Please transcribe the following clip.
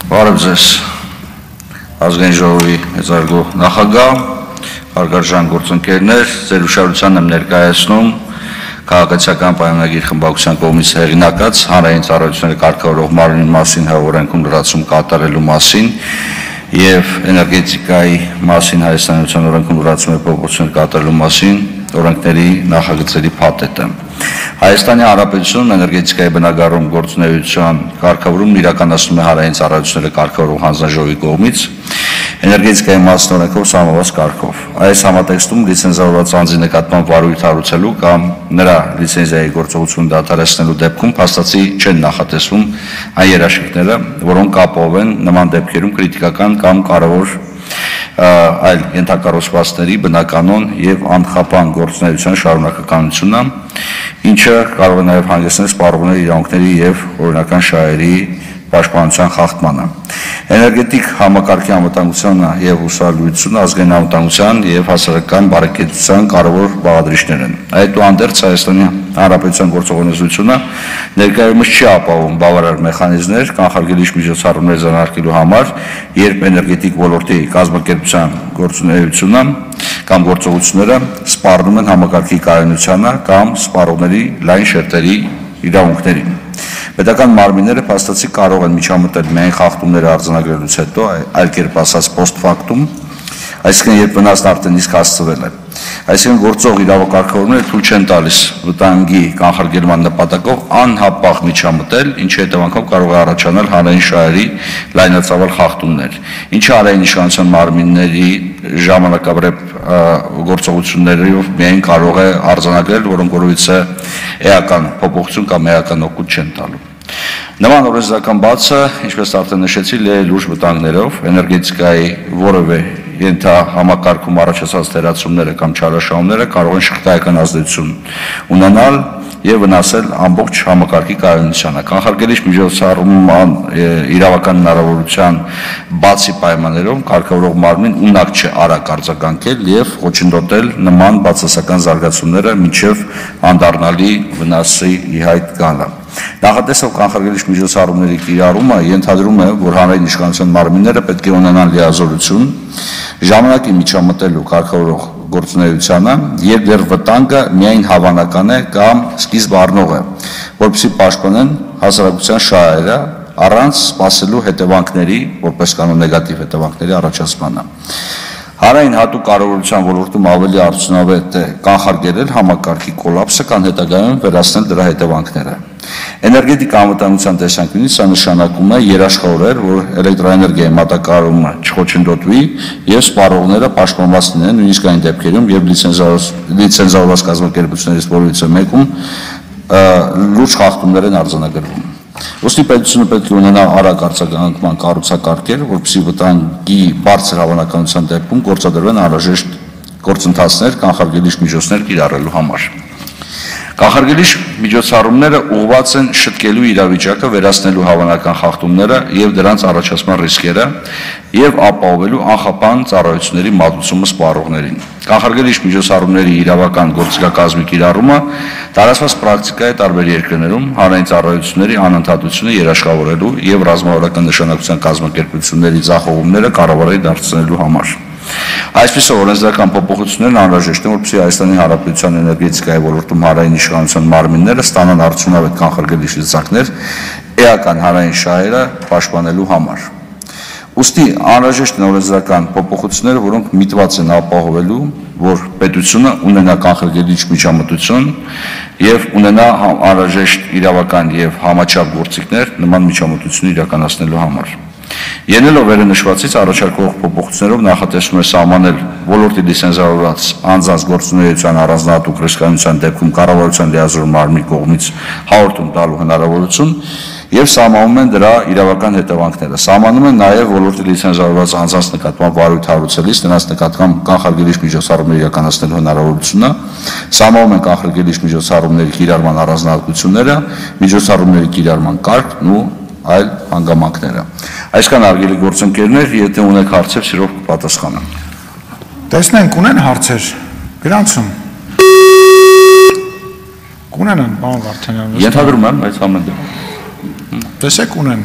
Բարև ձեզ, ազգային ժողովի մեծարգո նախագահ, հարգարժան գործընկերներ, ձեր ուշադրությանն եմ ներկայացնում քաղաքացիական պայմանագիր խմբակցության կողմից հեղինակած հանրային ծառայությունների կարգավորող մարմնի մասին օրենքում լրացում կատարելու մասին եւ էներգետիկայի մասին Հայաստանյան օրենքում լրացում փոփոխություններ կատարելու մասին օրենքների նախագծերի փաթեթը։ Հայաստանի Հանրապետությունում էներգետիկայի բնագառում գործունեության կարգավորումն իրականացնում է հանրային ծառայությունների կարգավորող հանձնաժողովի կողմից էներգետիկայի մասին օրենքով սահմանված կարգով։ Այս համատեքստում լիցենզավորված անձի նկատմամբ վարույթ հարուցելու կամ նրա լիցենզիայի գործողությունը դադարեցնելու դեպքում փաստացի չեն նախատեսվում այն երաշխիքները, որոնք կապահովեն նման դեպքերում քրիտիկական կամ կարևոր այլ ենթակառուցվածքների բնականոն եւ անխափան գործունեության շարունակականությունը, ինչը կարող է նաեւ հանգեցնել սպառողների իրավունքների եւ օրինական շահերի պաշտպանության խախտմանը։ Էներգետիկ համակարգի անվտանգությունը եւ հուսալիությունը ազգային անվտանգության եւ հասարակական բարեկեցության կարևոր բաղադրիչներ են։ Այդուհանդերձ Հայաստանի Հանրապետության գործողությունությունը ներկայումս չի ապահովում բավարար մեխանիզմներ կանխարգելիչ միջոցառումներ ձեռնարկելու համար, երբ էներգետիկ ոլորտի կազմակերպության գործունեությունը կամ գործողությունները սպառնում են համակարգի կայունությանը կամ սպառողների լայն շերտերի իրավունքներին։ Պետական մարմինները փաստացի կարող են միջամտել միայն խախտումները արձանագրելուց հետո, այլ կերպ ասած post factum, այսինքն երբ վնասն արդեն իսկ հասցվել է։ Այսինքն գործող իրավակարգավորները թույլ չեն տալիս վտանգի կանխարգելման նպատակով անհապաղ միջամտել, ինչի հետևանքով կարող է առաջանալ հանրային շահերի լայնածավալ խախտումներ, ինչը հանրային իշխանության մարմինների ժամանակավրեպ գործողություններով միայն կարող է արձանագրել, որոնք որովից է էական փոփոխություն կամ էական օգուտ չեն տալու։ Նման օրենսդրական բացը, ինչպես արդեն նշեցի, լուրջ վտանգներով էներգետիկայի որևէ ենթահամակարգում առաջացած թերացումները կամ չարաշահումները կարող են շղթայական ազդեցություն ունենալ եւ վնասել ամբողջ համակարգի կայունությանը։ Կանխարգելիչ միջոցառման իրավական հնարավորության բացի պայմաններով կարգավորող մարմին ունակ չէ արագ արձագանքել եւ խոչընդոտել նման բացասական զարգացումները մինչեւ անդառնալի վնասի ի հայտ գալը։ Նախատեսող կանխարգելիչ միջոցառումների կիրառումը ենթադրում է, որ հանրային իշխանության մարմինները պետք է ունենան լիազորություն ժամանակի միջամտելու կարգավորող գործունեությանը, երբ դեռ վտանգը միայն հավանական է կամ սկիզբ առնող է, որպեսզի պաշտպանեն հասարակության շահերը առանց սպասելու հետևանքների, որպես կանոն նեգատիվ հետևանքների առաջացմանը։ Հանրային հատուկ կարևորության ոլորտում ավելի արդյունավետ է կանխարգելել համակարգի կոլապսը, քան հետագայում վերացնել դրա հետևանքները։ Էներգետիկ անվտանգության տեսանկյունից սա նշանակում է երաշխավորել, որ էլեկտրոէներգիայի մատակարարումը չխոչընդոտվի եւ սպառողները պաշտպանված լինեն նույնիսկ այն դեպքերում, երբ լիցենզավորված կազմակերպություններից որևիցե մեկում լուրջ խախտումներ են արձանագրվում։ Ոստի պետությունը պետք է ունենա արագ արձագանքման կառուցակարգեր, որպեսզի վտանգի բարձր հավանականության դեպքում գործադրվեն անհրաժեշտ գործընթացներ կանխարգելիչ միջոցներ կիրառելու համար։ Կանխարգելիչ միջոցառումները ուղղված են շտկելու իրավիճակը, վերացնելու հավանական խախտումները եւ դրանց առաջացման ռիսկերը եւ ապահովելու անխափան ծառայությունների մատուցումը սպառողներին։ Կանխարգելիչ միջոցառումների իրավական գործիքակազմի կիրառումը տարածված պրակտիկա է տարբեր երկրներում հանրային ծառայությունների անընդհատությունը երաշխավորելու եւ ռազմավարական նշանակության կազմակերպությունների ձախողումները կառավարելի դարձնելու համար։ Այսպիսով օրենսդրական փոփոխություններն անհրաժեշտ են, որպեսզի Հայաստանի Հանրապետության էներգետիկայի ոլորտում հանրային իշխանության մարմինները ստանան արդյունավետ կանխարգելիչ լծակներ էական հանրային շահերը պաշտպանելու համար։ Ուստի անհրաժեշտ են օրենսդրական փոփոխությունները, որոնք միտված են ապահովելու, որ պետությունը ունենա կանխարգելիչ միջամտություն եւ ունենա անհրաժեշտ իրավական եւ համաչափ գործիքներ նման միջամտությունը իրականացնելու համար։ Ելնելով վերնշվածից առաջարկվող փոփոխություններով նախատեսվում է սահմանել ոլորտի լիցենզավորված անձանց գործունեության առանձնահատուկ ռիսկայնության դեպքում կառավարության լիազոր մարմնի կողմից հաղորդում տալու հնարավորություն եւ սահմանում են դրա իրավական հետևանքները։ Սահմանում են նաեւ ոլորտի լիցենզավորված անձանց նկատմամբ վարույթ հարուցելիս նրանց նկատմամբ կանխարգելիչ միջոցառումներ իրականացնելու հնարավորությունը, սահմանում են կանխարգելիչ միջոցառումների կիրառման առանձնահատկությունները, միջոցառումների կիրառման կարգն ու այլ հանգամանքները։ Այսքան արգելի գործընկերներ, եթե ունեք հարցեր, սիրով կպատասխանեմ։ Տեսնենք, ունեն հարցեր։ Գրանցում։ Կունենան, պարոն Վարդանյան։ Ենթադրում եմ, բայց ամեն դեպքում։ Տեսեք ունեն։